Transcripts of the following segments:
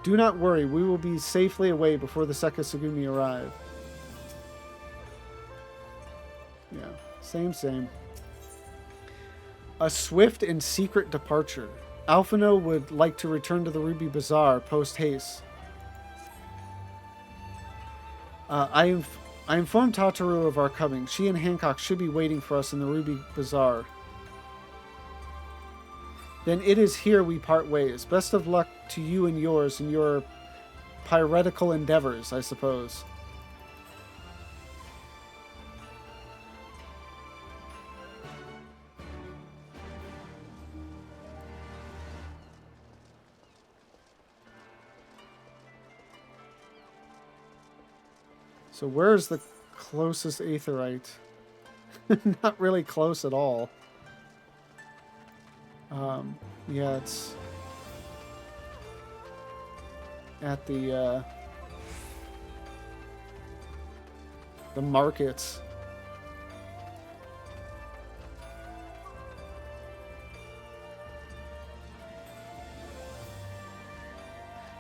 Do not worry, we will be safely away before the Sekisugumi arrive. Yeah, same. A swift and secret departure. Alphino would like to return to the Ruby Bazaar post-haste. I informed Tataru of our coming. She and Hancock should be waiting for us in the Ruby Bazaar. Then it is here we part ways. Best of luck to you and yours in your piratical endeavors, I suppose. So where's the closest aetheryte? Not really close at all. Yeah, it's at the markets.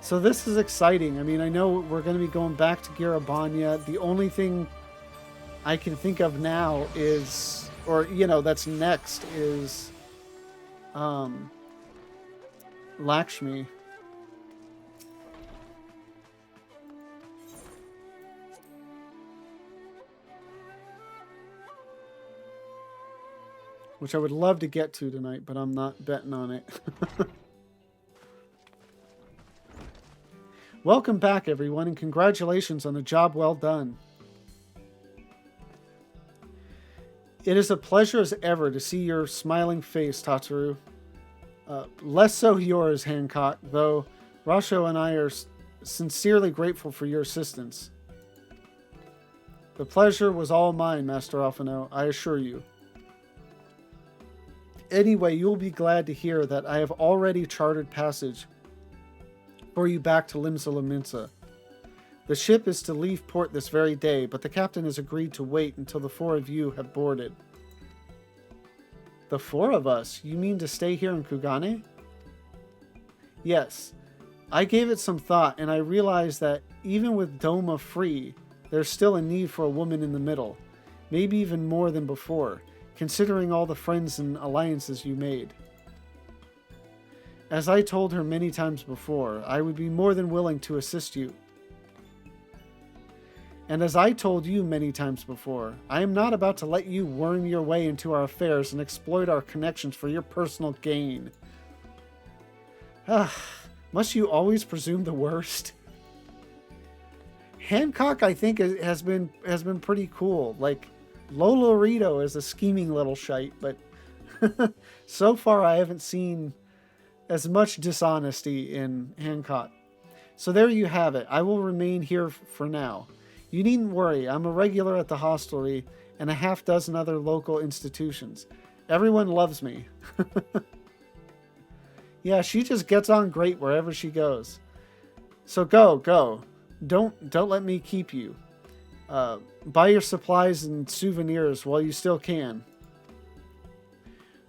So this is exciting. I mean, I know we're going to be going back to Garabanya. The only thing I can think of now is, or, you know, that's next is Lakshmi. Which I would love to get to tonight, but I'm not betting on it. Welcome back, everyone, and congratulations on a job well done. It is a pleasure as ever to see your smiling face, Tataru. Less so yours, Hancock, though Rasho and I are sincerely grateful for your assistance. The pleasure was all mine, Master Alphino, I assure you. Anyway, you'll be glad to hear that I have already chartered passage for you back to Limsa Lominsa. The ship is to leave port this very day, but the captain has agreed to wait until the four of you have boarded. The four of us? You mean to stay here in Kugane? Yes. I gave it some thought, and I realized that even with Doma free, there's still a need for a woman in the middle. Maybe even more than before, considering all the friends and alliances you made. As I told her many times before, I would be more than willing to assist you. And as I told you many times before, I am not about to let you worm your way into our affairs and exploit our connections for your personal gain. Must you always presume the worst? Hancock, I think, has been pretty cool. Like, Lolo Rito is a scheming little shite, but so far I haven't seen as much dishonesty in Hancock. So there you have it. I will remain here for now. You needn't worry. I'm a regular at the hostelry and a half dozen other local institutions. Everyone loves me. Yeah, she just gets on great wherever she goes. So go. Don't let me keep you. Buy your supplies and souvenirs while you still can.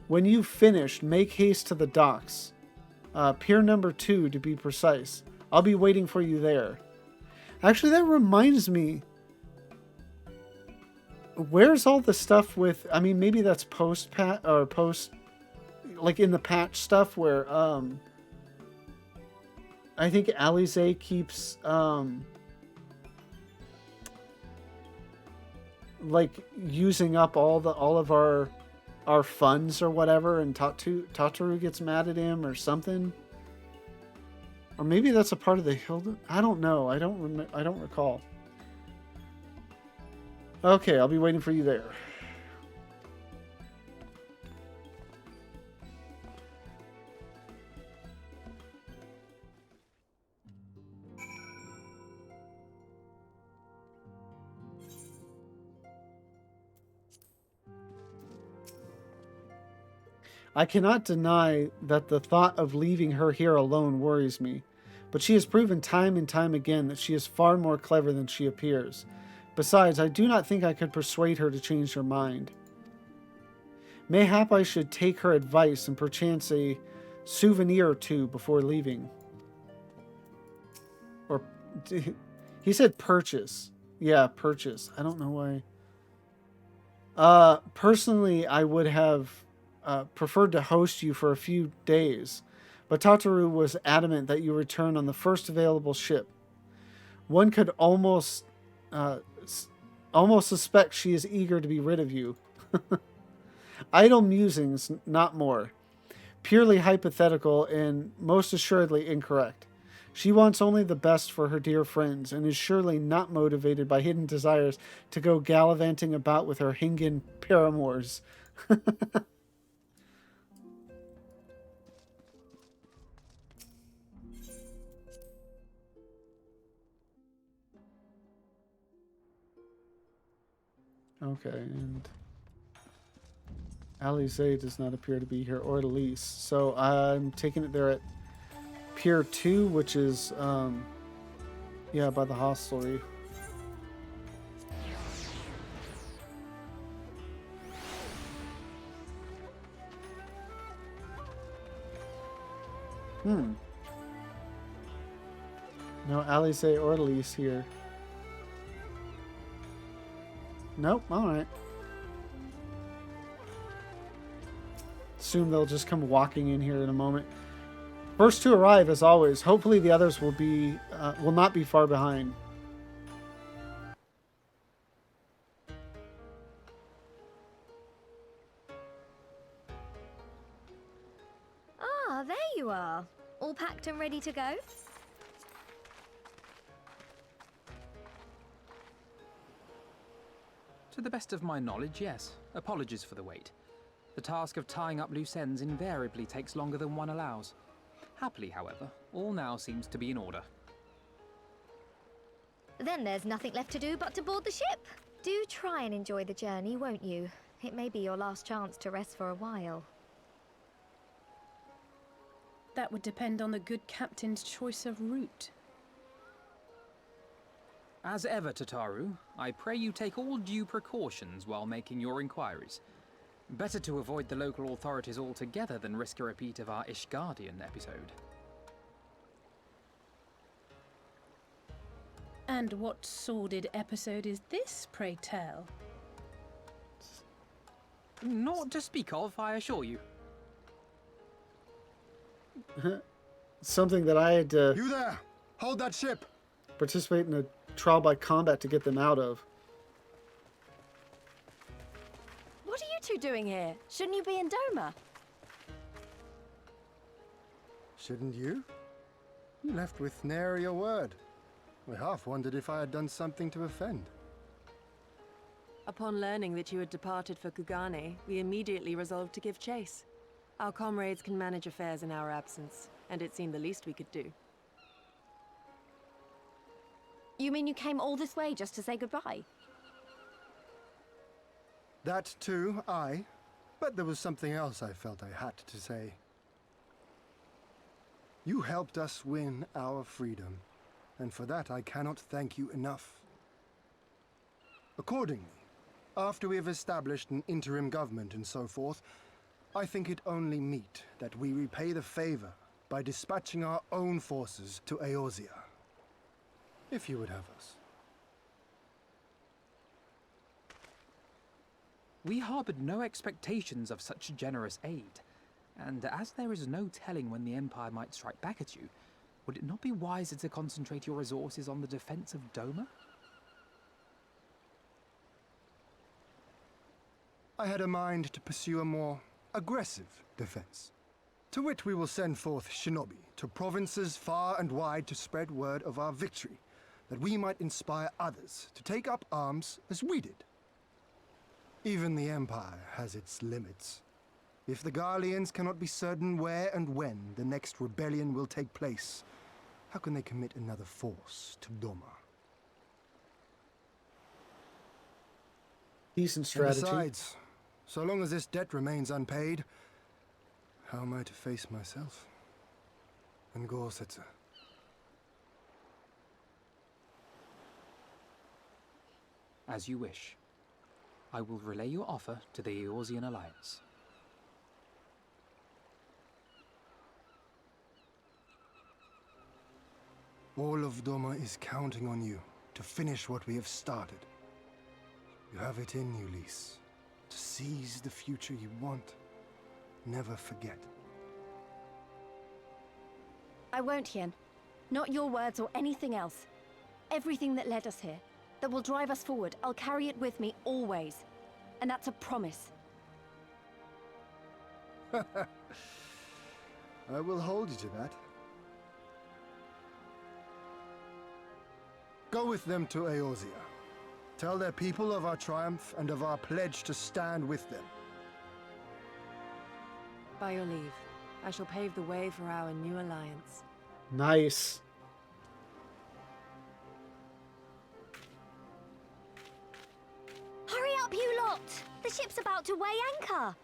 When you've finished, make haste to the docks. Pier number 2 to be precise. I'll be waiting for you there. Actually, that reminds me. Where's all the stuff with... I mean, maybe that's post-patch, or post... like in the patch stuff where, I think Alize keeps, like, using up all of our funds or whatever, and Tataru gets mad at him or something. Or maybe that's a part of the Hilda. I don't know. I don't recall. Okay, I'll be waiting for you there. I cannot deny that the thought of leaving her here alone worries me, but she has proven time and time again that she is far more clever than she appears. Besides, I do not think I could persuade her to change her mind. Mayhap I should take her advice and perchance a souvenir or two before leaving. Or he said purchase. Yeah, purchase. I don't know why. Personally, I would have preferred to host you for a few days, but Tataru was adamant that you return on the first available ship. One could uh, almost suspect she is eager to be rid of you. Idle musings, not more. Purely hypothetical and most assuredly incorrect. She wants only the best for her dear friends and is surely not motivated by hidden desires to go gallivanting about with her Hingan paramours. Okay, and Alize does not appear to be here, or Elise. So I'm taking it they're at Pier 2, which is, yeah, by the hostelry. Hmm. No Alize or Elise here. Nope, alright. Assume they'll just come walking in here in a moment. First to arrive, as always. Hopefully the others will not be far behind. Ah, there you are. All packed and ready to go? To the best of my knowledge, yes. Apologies for the wait. The task of tying up loose ends invariably takes longer than one allows. Happily, however, all now seems to be in order. Then there's nothing left to do but to board the ship. Do try and enjoy the journey, won't you? It may be your last chance to rest for a while. That would depend on the good captain's choice of route. As ever, Tataru, I pray you take all due precautions while making your inquiries. Better to avoid the local authorities altogether than risk a repeat of our Ishgardian episode. And what sordid episode is this, pray tell? Naught to speak of, I assure you. Something that I had to You there! Hold that ship! participate in a trial by combat to get them out of. What are you two doing here? Shouldn't you be in Doma? Shouldn't you? You left with nary a word. I half wondered if I had done something to offend. Upon learning that you had departed for Kugane, we immediately resolved to give chase. Our comrades can manage affairs in our absence, and it seemed the least we could do. You mean you came all this way just to say goodbye? That too, aye. But there was something else I felt I had to say. You helped us win our freedom, and for that I cannot thank you enough. Accordingly, after we have established an interim government and so forth, I think it only meet that we repay the favor by dispatching our own forces to Eorzea. If you would have us. We harbored no expectations of such generous aid, and as there is no telling when the Empire might strike back at you, would it not be wiser to concentrate your resources on the defense of Doma? I had a mind to pursue a more aggressive defense, to which we will send forth shinobi to provinces far and wide to spread word of our victory, that we might inspire others to take up arms as we did. Even the Empire has its limits. If the Garleans cannot be certain where and when the next rebellion will take place, how can they commit another force to Doma? Decent And strategy. besides, so long as this debt remains unpaid, how am I to face myself? And Gorsetzer? As you wish. I will relay your offer to the Eorzean Alliance. All of Doma is counting on you to finish what we have started. You have it in you, Lys, to seize the future you want. Never forget. I won't, Hien. Not your words or anything else. Everything that led us here, that will drive us forward, I'll carry it with me always. And that's a promise. I will hold you to that. Go with them to Eorzea. Tell their people of our triumph and of our pledge to stand with them. By your leave, I shall pave the way for our new alliance. Nice. Hurry up, you lot! The ship's about to weigh anchor.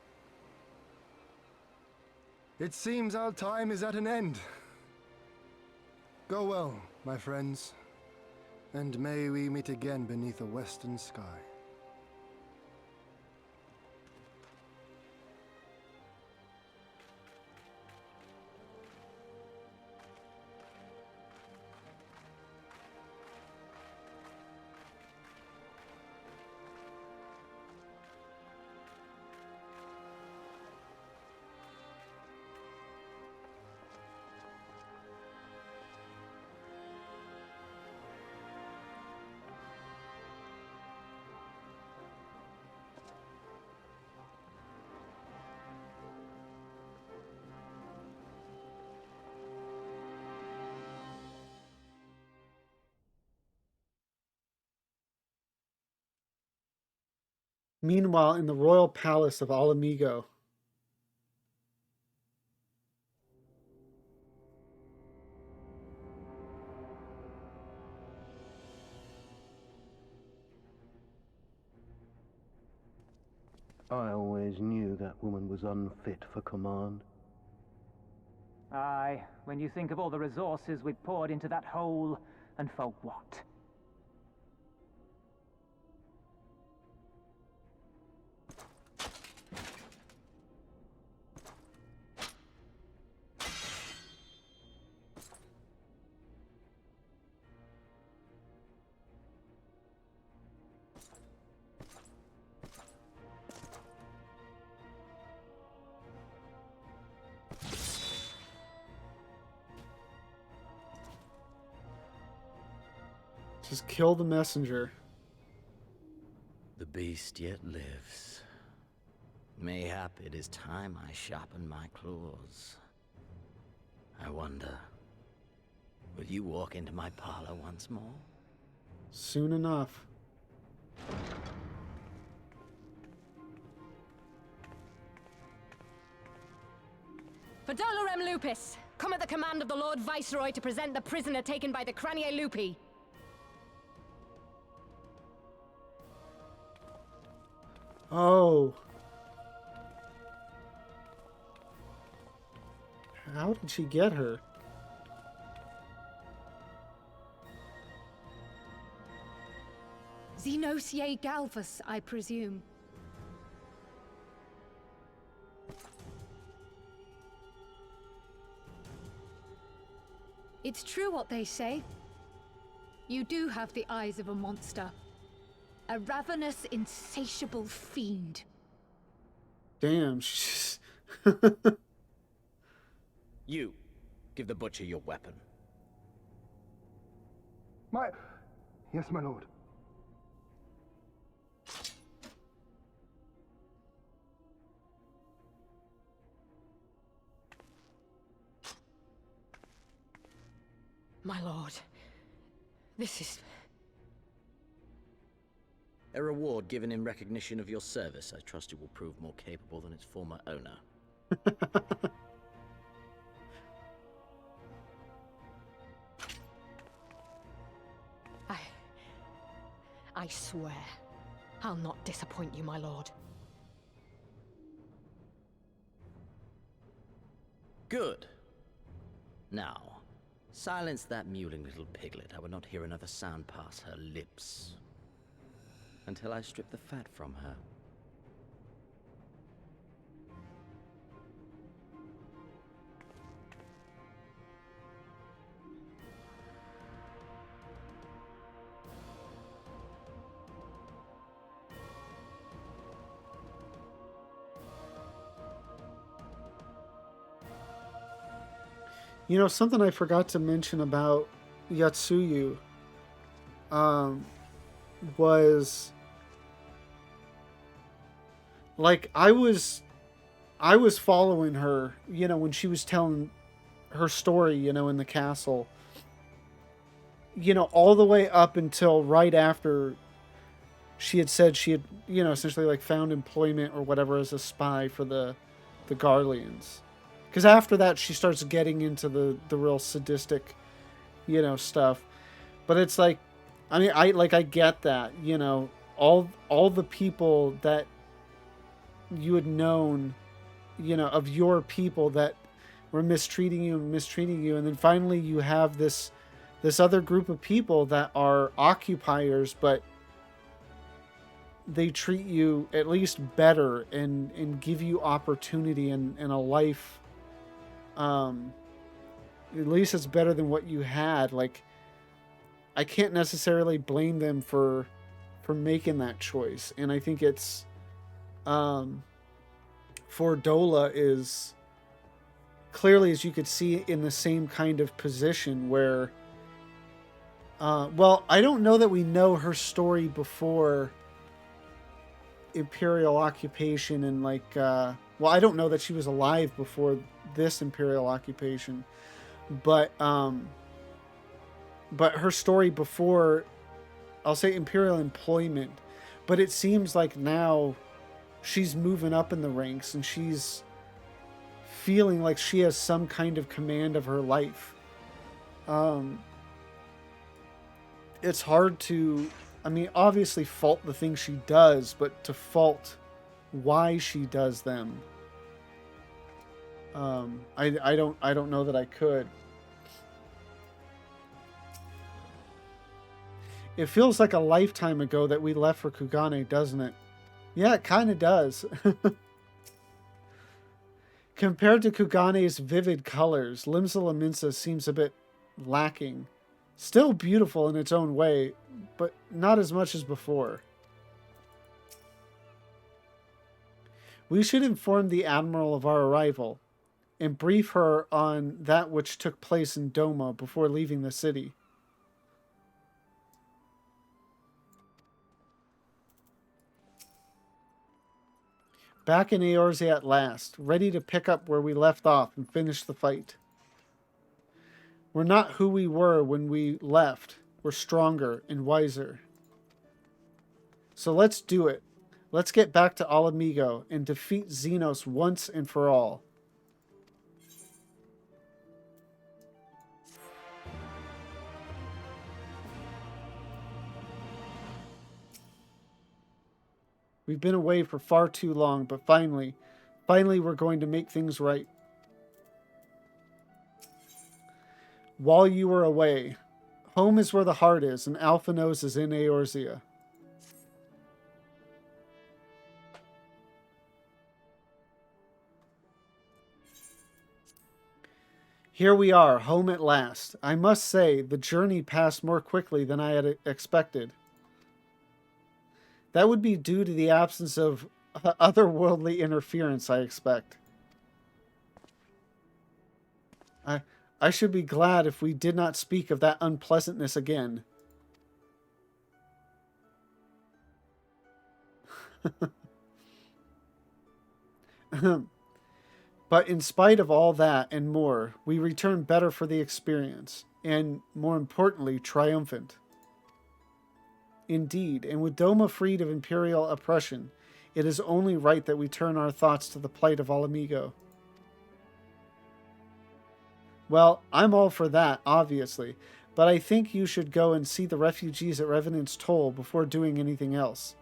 It seems our time is at an end. Go well, my friends, and may we meet again beneath a western sky. Meanwhile, in the royal palace of Alamigo. I always knew that woman was unfit for command. Aye, when you think of all the resources we've poured into that hole, and for what? Just kill the messenger. The beast yet lives. Mayhap it is time I sharpen my claws. I wonder, will you walk into my parlor once more? Soon enough. For Dolorem Lupus, come at the command of the Lord Viceroy to present the prisoner taken by the Cranier Lupi. Oh. How did she get her? Xenosier Galvus, I presume. It's true what they say. You do have the eyes of a monster. A ravenous, insatiable fiend. Damn, she's... You, give the butcher your weapon. Yes, my lord. My lord, this is... A reward given in recognition of your service. I trust it will prove more capable than its former owner. I swear, I'll not disappoint you, my lord. Good. Now, silence that mewling little piglet. I will not hear another sound pass her lips. Until I strip the fat from her. You know, something I forgot to mention about Yatsuyu was like I was following her, you know, when she was telling her story, you know, in the castle. You know, all the way up until right after she had said she had, you know, essentially like found employment or whatever as a spy for the Garleans. Because after that, she starts getting into the real sadistic, you know, stuff. But it's like, I mean, I get that, you know, all the people that you had known, you know, of your people that were mistreating you, and then finally you have this other group of people that are occupiers, but they treat you at least better and give you opportunity and a life. At least it's better than what you had. Like, I can't necessarily blame them for making that choice. And I think it's for Dola is clearly, as you could see, in the same kind of position where well, I don't know that we know her story before Imperial occupation and like well, I don't know that she was alive before this Imperial occupation, but her story before, I'll say, Imperial employment. But it seems like now she's moving up in the ranks and she's feeling like she has some kind of command of her life. It's hard to, I mean, obviously fault the things she does, but to fault why she does them, I don't know that I could. It feels like a lifetime ago that we left for Kugane, doesn't it? Yeah, it kind of does. Compared to Kugane's vivid colors, Limsa Lominsa seems a bit lacking. Still beautiful in its own way, but not as much as before. We should inform the Admiral of our arrival and brief her on that which took place in Doma before leaving the city. Back in Eorzea at last, ready to pick up where we left off and finish the fight. We're not who we were when we left. We're stronger and wiser. So let's do it. Let's get back to Alamigo and defeat Xenos once and for all. We've been away for far too long, but finally we're going to make things right. While you were away, home is where the heart is, and Alphanos is in Eorzea. Here we are, home at last. I must say, the journey passed more quickly than I had expected. That would be due to the absence of otherworldly interference, I expect. I should be glad if we did not speak of that unpleasantness again. But in spite of all that and more, we return better for the experience, and more importantly, triumphant. Indeed, and with Doma freed of Imperial oppression, it is only right that we turn our thoughts to the plight of Alamigo. Well, I'm all for that, obviously, but I think you should go and see the refugees at Revenant's Toll before doing anything else.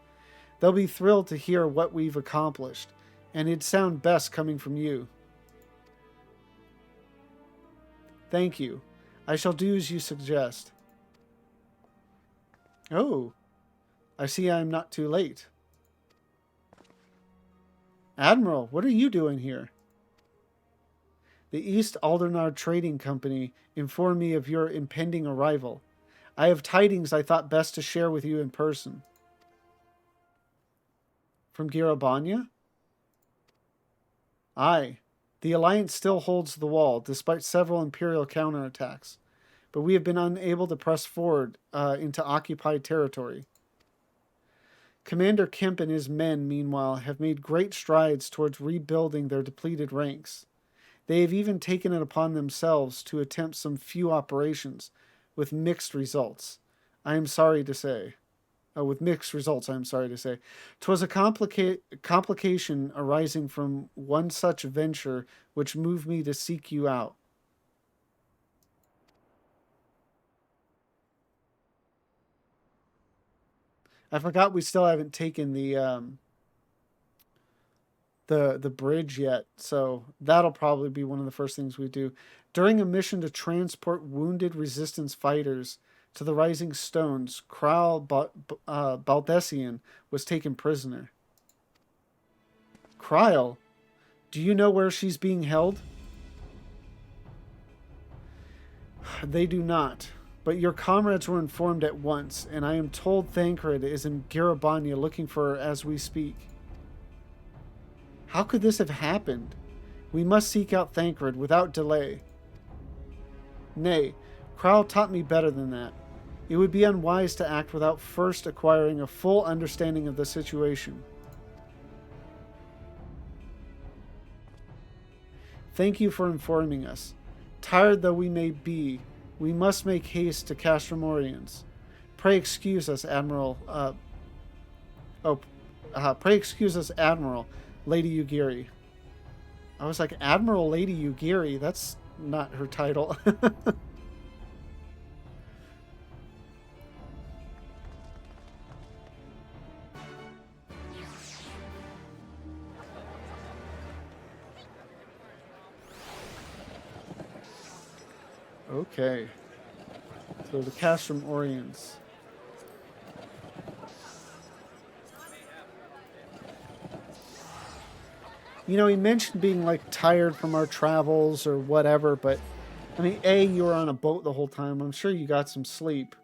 They'll be thrilled to hear what we've accomplished, and it'd sound best coming from you. Thank you. I shall do as you suggest. Oh, I see I am not too late. Admiral, what are you doing here? The East Aldernard Trading Company informed me of your impending arrival. I have tidings I thought best to share with you in person. From Girabanya? Aye, The Alliance still holds the wall, despite several Imperial counterattacks, but we have been unable to press forward into occupied territory. Commander Kemp and his men, meanwhile, have made great strides towards rebuilding their depleted ranks. They have even taken it upon themselves to attempt some few operations, with mixed results. I am sorry to say. With mixed results, I am sorry to say. 'Twas a complication arising from one such venture which moved me to seek you out. I forgot we still haven't taken the bridge yet, so that'll probably be one of the first things we do. During a mission to transport wounded resistance fighters to the Rising Stones, Kral Baldessian was taken prisoner. Krile? Do you know where she's being held? They do not, but your comrades were informed at once, and I am told Thancred is in Garabanya looking for her as we speak. How could this have happened? We must seek out Thancred without delay. Nay, Kral taught me better than that. It would be unwise to act without first acquiring a full understanding of the situation. Thank you for informing us. Tired though we may be, we must make haste to Castramorians. Pray excuse us, Admiral. Pray excuse us, Admiral, Lady Ugiri. I was like, Admiral Lady Ugiri? That's not her title. Okay. So the Castrum Orients. You know, he mentioned being like tired from our travels or whatever, but I mean, A, you were on a boat the whole time. I'm sure you got some sleep.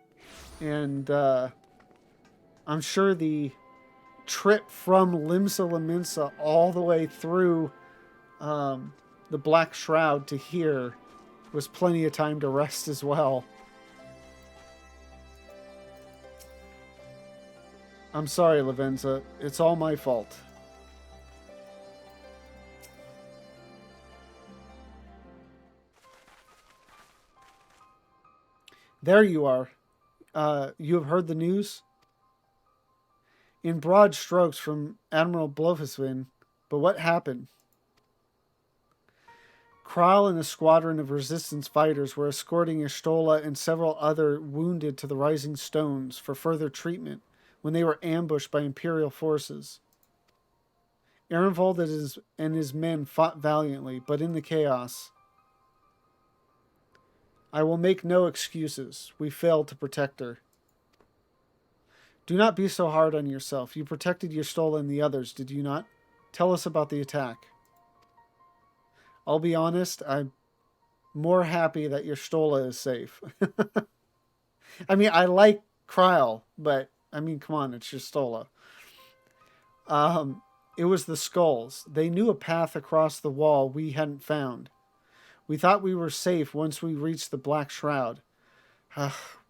And I'm sure the trip from Limsa Lominsa all the way through the Black Shroud to here was plenty of time to rest as well. I'm sorry, Lavenza. It's all my fault. There you are. You have heard the news? In broad strokes from Admiral Blofusvin, but what happened? Kral and a squadron of resistance fighters were escorting Ishtola and several other wounded to the Rising Stones for further treatment when they were ambushed by Imperial forces. Ehrenwald and his men fought valiantly, but in the chaos. I will make no excuses. We failed to protect her. Do not be so hard on yourself. You protected Y'shtola and the others, did you not? Tell us about the attack. I'll be honest, I'm more happy that Y'shtola is safe. I mean, I like Krile, but, I mean, come on, it's Y'shtola. It was the skulls. They knew a path across the wall we hadn't found. We thought we were safe once we reached the Black Shroud.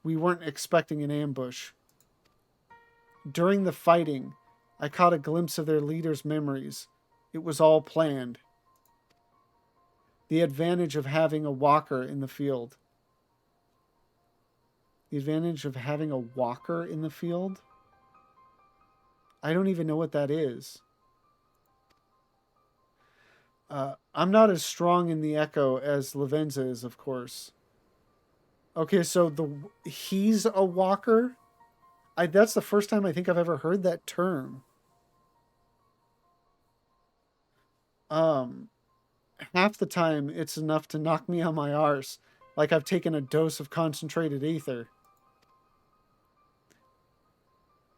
We weren't expecting an ambush. During the fighting, I caught a glimpse of their leader's memories. It was all planned. The advantage of having a walker in the field. The advantage of having a walker in the field? I don't even know what that is. I'm not as strong in the Echo as Lavenza is, of course. Okay, so he's a walker? That's the first time I think I've ever heard that term. Half the time it's enough to knock me on my arse, like I've taken a dose of concentrated ether.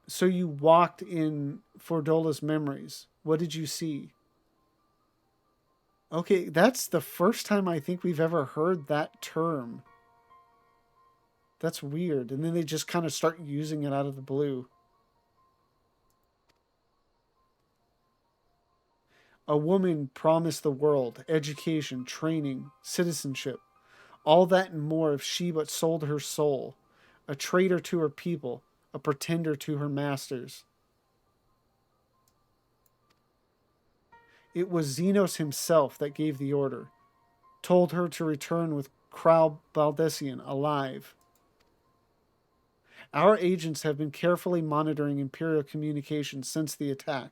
So you walked in Fordola's memories. What did you see? Okay, that's the first time I think we've ever heard that term. That's weird. And then they just kind of start using it out of the blue. A woman promised the world education, training, citizenship, all that and more if she but sold her soul. A traitor to her people, a pretender to her masters. It was Xenos himself that gave the order, told her to return with Krau Baldessian alive. Our agents have been carefully monitoring Imperial communications since the attack,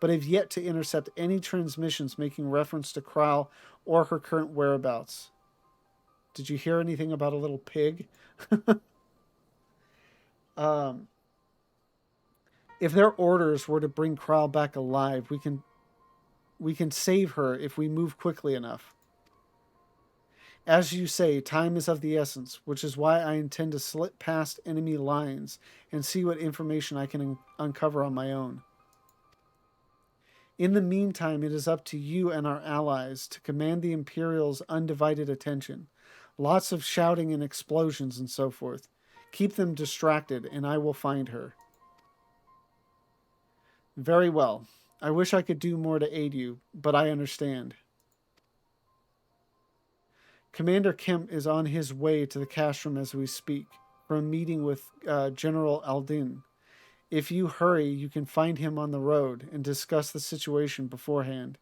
but have yet to intercept any transmissions making reference to Krau or her current whereabouts. Did you hear anything about a little pig? If their orders were to bring Krau back alive, we can save her if we move quickly enough. As you say, time is of the essence, which is why I intend to slip past enemy lines and see what information I can uncover on my own. In the meantime, it is up to you and our allies to command the Imperials' undivided attention. Lots of shouting and explosions and so forth. Keep them distracted, and I will find her. Very well. I wish I could do more to aid you, but I understand. Commander Kemp is on his way to the castrum as we speak, for a meeting with General Aldin. If you hurry, you can find him on the road and discuss the situation beforehand.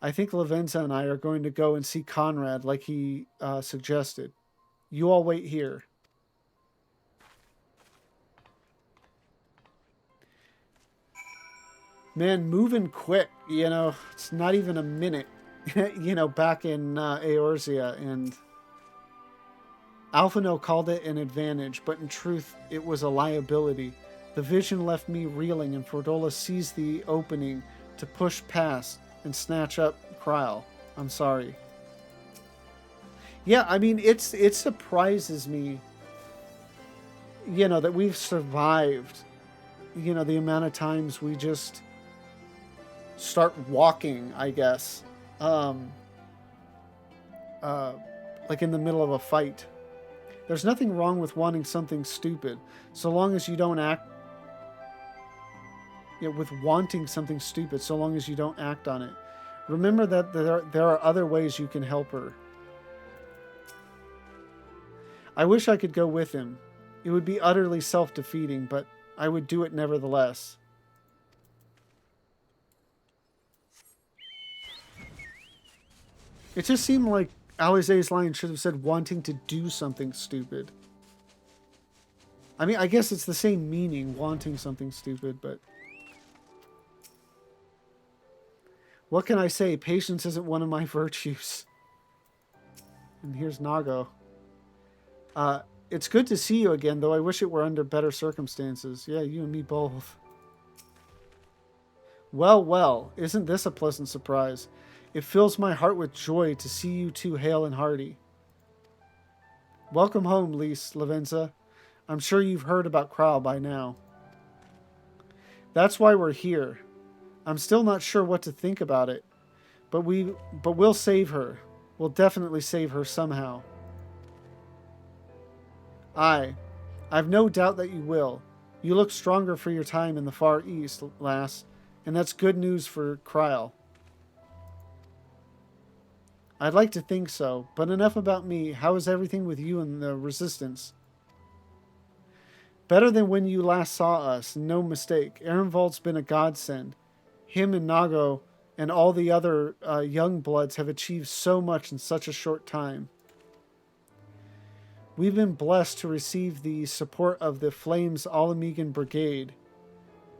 I think Lavenza and I are going to go and see Conrad like he suggested. You all wait here. Man, moving quick, it's not even a minute, back in Eorzea, and Alphino called it an advantage, but in truth, it was a liability. The vision left me reeling, and Fordola seized the opening to push past and snatch up Kryl. I'm sorry. Yeah, I mean, it surprises me, that we've survived, the amount of times we just start walking, I guess, like in the middle of a fight. There's nothing wrong with wanting something stupid, so long as you don't act, with wanting something stupid, so long as you don't act on it. Remember that there are other ways you can help her. I wish I could go with him. It would be utterly self-defeating, but I would do it nevertheless. It just seemed like Alize's line should have said wanting to do something stupid. I mean, I guess it's the same meaning, wanting something stupid, but... What can I say? Patience isn't one of my virtues. And here's Nago. It's good to see you again, though I wish it were under better circumstances. Yeah, you and me both. Well, well, isn't this a pleasant surprise? It fills my heart with joy to see you two hale and hearty. Welcome home, Lise Lavenza. I'm sure you've heard about Krau by now. That's why we're here. I'm still not sure what to think about it, but we'll save her. We'll definitely save her somehow. Aye, I've no doubt that you will. You look stronger for your time in the Far East, lass, and that's good news for Kryl. I'd like to think so, but enough about me. How is everything with you and the Resistance? Better than when you last saw us, no mistake. Ehrenwald's been a godsend. Him and Nago and all the other young bloods have achieved so much in such a short time. We've been blessed to receive the support of the Flames Alamegan Brigade,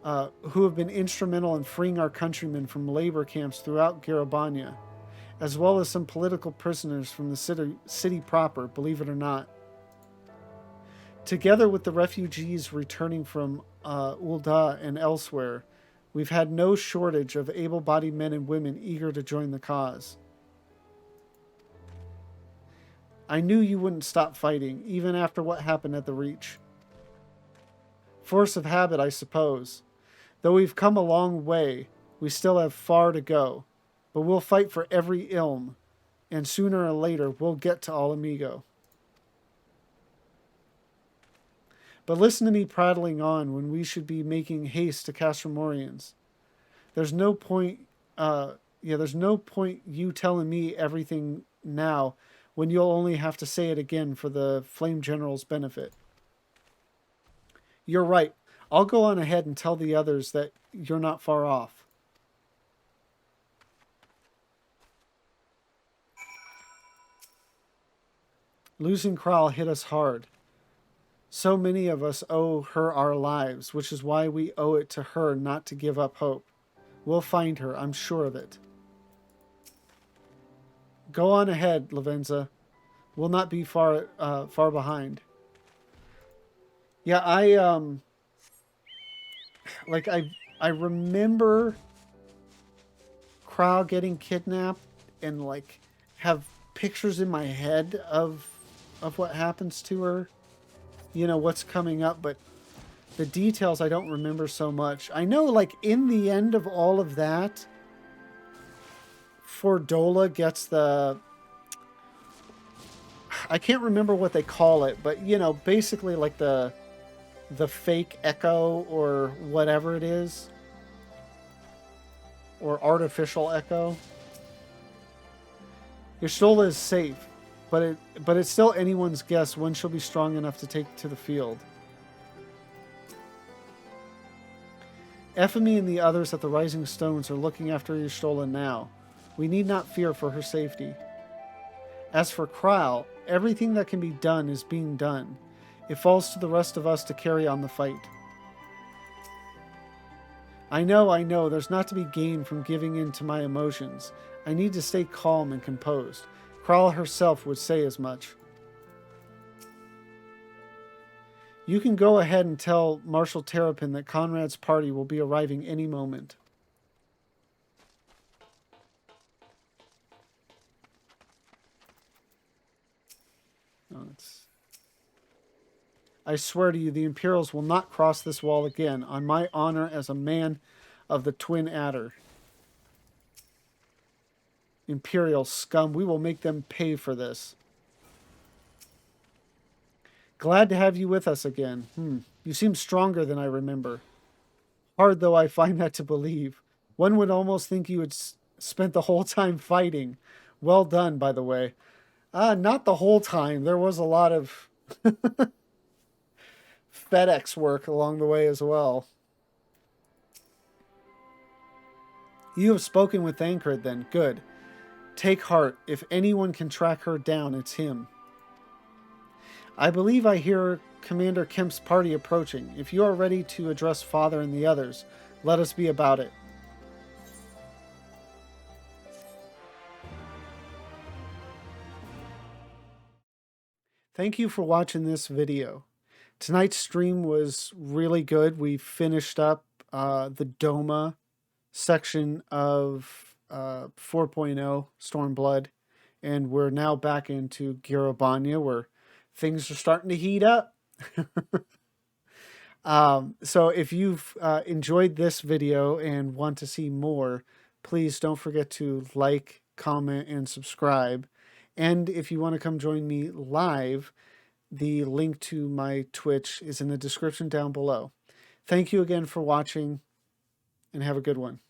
who have been instrumental in freeing our countrymen from labor camps throughout Garabania, as well as some political prisoners from the city proper, believe it or not. Together with the refugees returning from Ul'dah and elsewhere, we've had no shortage of able-bodied men and women eager to join the cause. I knew you wouldn't stop fighting, even after what happened at the Reach. Force of habit, I suppose. Though we've come a long way, we still have far to go. But we'll fight for every ilm, and sooner or later we'll get to Alamigo. But listen to me prattling on when we should be making haste to Castramorians. There's no point, there's no point you telling me everything now when you'll only have to say it again for the Flame General's benefit. You're right. I'll go on ahead and tell the others that you're not far off. Losing Kral hit us hard. So many of us owe her our lives, which is why we owe it to her not to give up hope. We'll find her, I'm sure of it. Go on ahead, Lavenza. We'll not be far behind. Yeah, I remember Kral getting kidnapped and like have pictures in my head of what happens to her. You know, what's coming up, but the details I don't remember so much. I know, like, in the end of all of that, Fordola gets the... I can't remember what they call it, but, you know, basically like the fake echo or whatever it is. Or artificial echo. Y'shtola is safe, but it's still anyone's guess when she'll be strong enough to take to the field. Ephemy and the others at the Rising Stones are looking after Y'shtola now. We need not fear for her safety. As for Kral, everything that can be done is being done. It falls to the rest of us to carry on the fight. I know, there's not to be gained from giving in to my emotions. I need to stay calm and composed. Kral herself would say as much. You can go ahead and tell Marshal Terrapin that Conrad's party will be arriving any moment. I swear to you, the Imperials will not cross this wall again, on my honor as a man of the Twin Adder. Imperial scum, we will make them pay for this. Glad to have you with us again. You seem stronger than I remember. Hard though I find that to believe. One would almost think you had spent the whole time fighting. Well done, by the way. Not the whole time. There was a lot of FedEx work along the way as well. You have spoken with Thancred then. Good. Take heart. If anyone can track her down, it's him. I believe I hear Commander Kemp's party approaching. If you are ready to address Father and the others, let us be about it. Thank you for watching this video. Tonight's stream was really good. We finished up the Doma section of 4.0 Stormblood, and we're now back into Garabanya, where things are starting to heat up. So if you've enjoyed this video and want to see more, please don't forget to like, comment, and subscribe. And if you want to come join me live, the link to my Twitch is in the description down below. Thank you again for watching, and have a good one.